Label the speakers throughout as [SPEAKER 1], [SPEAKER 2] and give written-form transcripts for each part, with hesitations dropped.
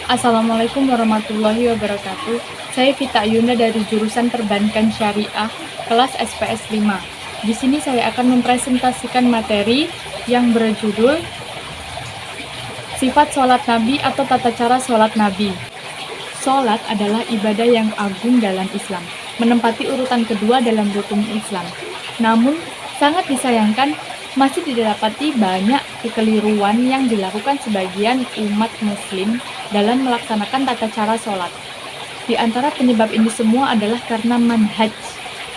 [SPEAKER 1] Assalamualaikum warahmatullahi wabarakatuh. Saya Vita Yunda dari jurusan Perbankan Syariah, kelas SPS 5. Di sini saya akan mempresentasikan materi yang berjudul Sifat Sholat Nabi atau Tata Cara Sholat Nabi. Sholat adalah ibadah yang agung dalam Islam, menempati urutan kedua dalam rukun Islam. Namun, sangat disayangkan masih didapati banyak kekeliruan yang dilakukan sebagian umat muslim dalam melaksanakan tata cara sholat. Di antara penyebab ini semua adalah karena manhaj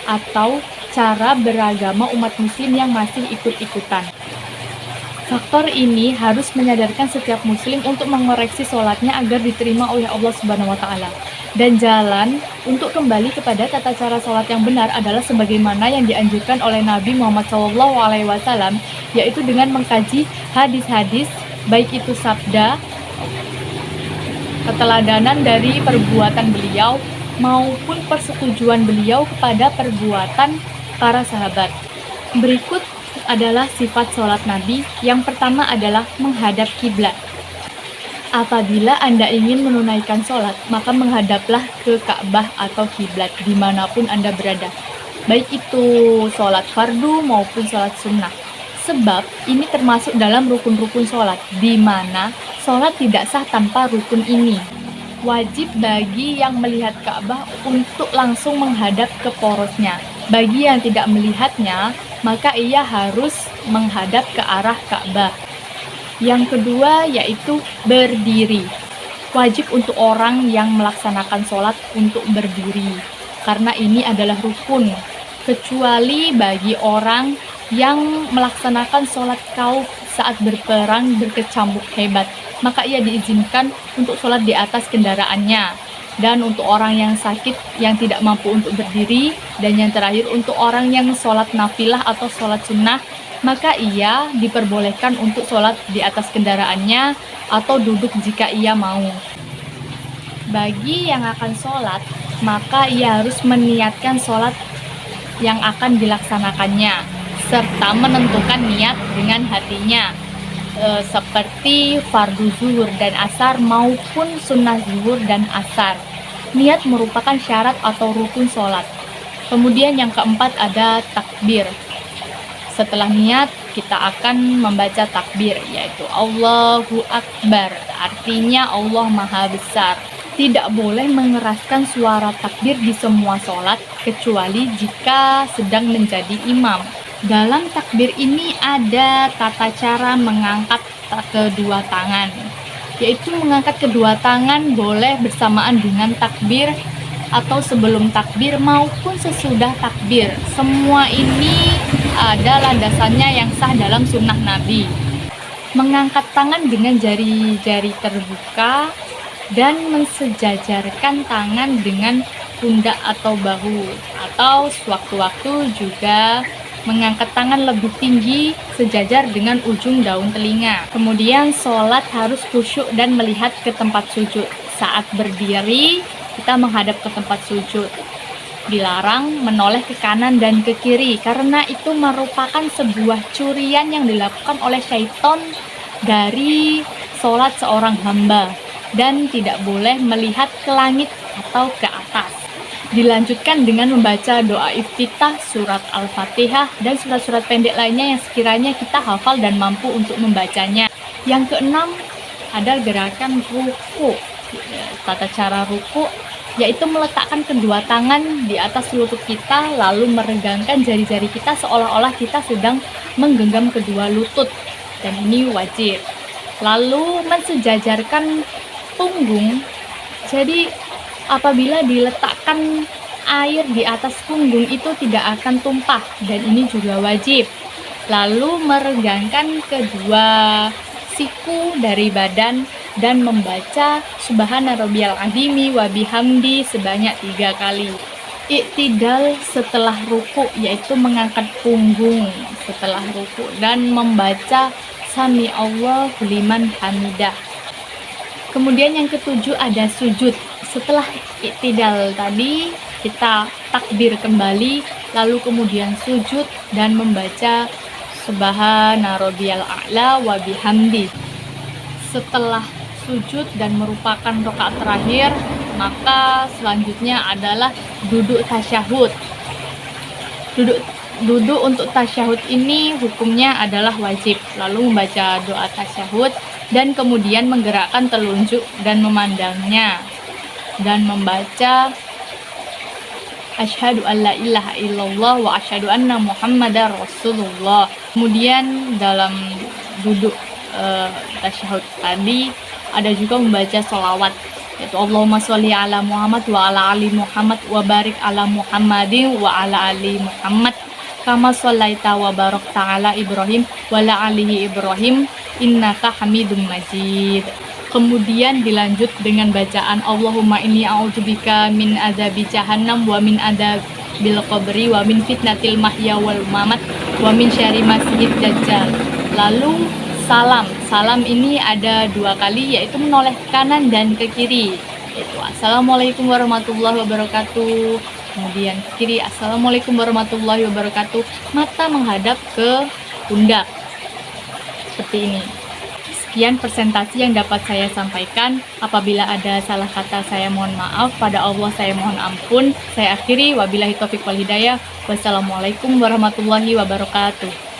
[SPEAKER 1] atau cara beragama umat muslim yang masih ikut-ikutan. Faktor ini harus menyadarkan setiap muslim untuk mengoreksi sholatnya agar diterima oleh Allah Subhanahu wa Ta'ala. Dan jalan untuk kembali kepada tata cara sholat yang benar adalah sebagaimana yang dianjurkan oleh Nabi Muhammad SAW, yaitu dengan mengkaji hadis-hadis, baik itu sabda, keteladanan dari perbuatan beliau, maupun persetujuan beliau kepada perbuatan para sahabat. Berikut adalah sifat sholat Nabi. Yang pertama adalah menghadap kiblat. Apabila Anda ingin menunaikan sholat, maka menghadaplah ke Ka'bah atau kiblat dimanapun Anda berada, baik itu sholat fardu maupun sholat sunnah. Sebab ini termasuk dalam rukun-rukun sholat, di mana sholat tidak sah tanpa rukun ini. Wajib bagi yang melihat Ka'bah untuk langsung menghadap ke porosnya. Bagi yang tidak melihatnya, maka ia harus menghadap ke arah Ka'bah. Yang kedua yaitu berdiri. Wajib untuk orang yang melaksanakan sholat untuk berdiri, karena ini adalah rukun, kecuali bagi orang yang melaksanakan sholat khauf saat berperang berkecamuk hebat, maka ia diizinkan untuk sholat di atas kendaraannya. Dan untuk orang yang sakit yang tidak mampu untuk berdiri, dan yang terakhir untuk orang yang sholat nafilah atau sholat sunnah, maka ia diperbolehkan untuk sholat di atas kendaraannya atau duduk jika ia mau. Bagi yang akan sholat, maka ia harus meniatkan sholat yang akan dilaksanakannya, serta menentukan niat dengan hatinya, seperti fardu zuhur dan asar maupun sunnah zuhur dan asar. Niat merupakan syarat atau rukun sholat. Kemudian yang keempat ada takbir. Setelah niat, kita akan membaca takbir, yaitu Allahu Akbar, artinya Allah Maha Besar. Tidak boleh mengeraskan suara takbir di semua sholat, kecuali jika sedang menjadi imam. Dalam takbir ini ada tata cara mengangkat kedua tangan, yaitu mengangkat kedua tangan boleh bersamaan dengan takbir atau sebelum takbir maupun sesudah takbir. Semua ini ada landasannya yang sah dalam sunnah Nabi. Mengangkat tangan dengan jari-jari terbuka dan mensejajarkan tangan dengan pundak atau bahu, atau sewaktu-waktu juga mengangkat tangan lebih tinggi sejajar dengan ujung daun telinga. Kemudian sholat harus khusyuk dan melihat ke tempat sujud. Saat berdiri, kita menghadap ke tempat sujud. Dilarang menoleh ke kanan dan ke kiri, karena itu merupakan sebuah curian yang dilakukan oleh syaitan dari sholat seorang hamba. Dan tidak boleh melihat ke langit atau ke atas. Dilanjutkan dengan membaca doa iftitah, surat Al-Fatihah, dan surat-surat pendek lainnya yang sekiranya kita hafal dan mampu untuk membacanya. Yang keenam ada gerakan ruku. Tata cara ruku yaitu meletakkan kedua tangan di atas lutut kita, lalu meregangkan jari-jari kita seolah-olah kita sedang menggenggam kedua lutut, dan ini wajib. Lalu mensejajarkan punggung. Jadi apabila diletakkan air di atas punggung itu tidak akan tumpah, dan ini juga wajib. Lalu meregangkan kedua siku dari badan dan membaca Subhana rabbiyal azimi wa bihamdi sebanyak 3 kali. Iktidal setelah ruku yaitu mengangkat punggung setelah ruku dan membaca Sami Allahu liman hamidah. Kemudian yang ketujuh ada sujud. Setelah iktidal tadi, kita takbir kembali, lalu kemudian sujud dan membaca Subhana rabbiyal a'la wa bihamdi. Setelah sujud dan merupakan rakaat terakhir, maka selanjutnya adalah duduk tasyahud. Duduk untuk tasyahud ini hukumnya adalah wajib, lalu membaca doa tasyahud dan kemudian menggerakkan telunjuk dan memandangnya dan membaca asyhadu alla ilaha illallah wa asyhadu anna muhammadar rasulullah. Kemudian dalam duduk tasyahud tadi ada juga membaca sholawat, yaitu Allahumma sholli ala Muhammad wa ala ali Muhammad wa barik ala Muhammadin wa ala ali Muhammad kama shallaita wa barakta ala Ibrahim wa ala alihi Ibrahim innaka Hamidum Majid. Kemudian dilanjut dengan bacaan Allahumma inni a'udzubika min adzabi jahannam wa min adzabil qabri wa min fitnatil mahya wal mamat wa min syarri masiihid dajjal. Lalu salam ini ada 2 kali, yaitu menoleh ke kanan dan ke kiri, yaitu assalamualaikum warahmatullahi wabarakatuh. Kemudian ke kiri assalamualaikum warahmatullahi wabarakatuh, mata menghadap ke pundak, seperti ini. Sekian presentasi yang dapat saya sampaikan. Apabila ada salah kata, saya mohon maaf. Pada Allah saya mohon ampun. Saya akhiri, wabillahi taufiq wal hidayah. Wassalamualaikum warahmatullahi wabarakatuh.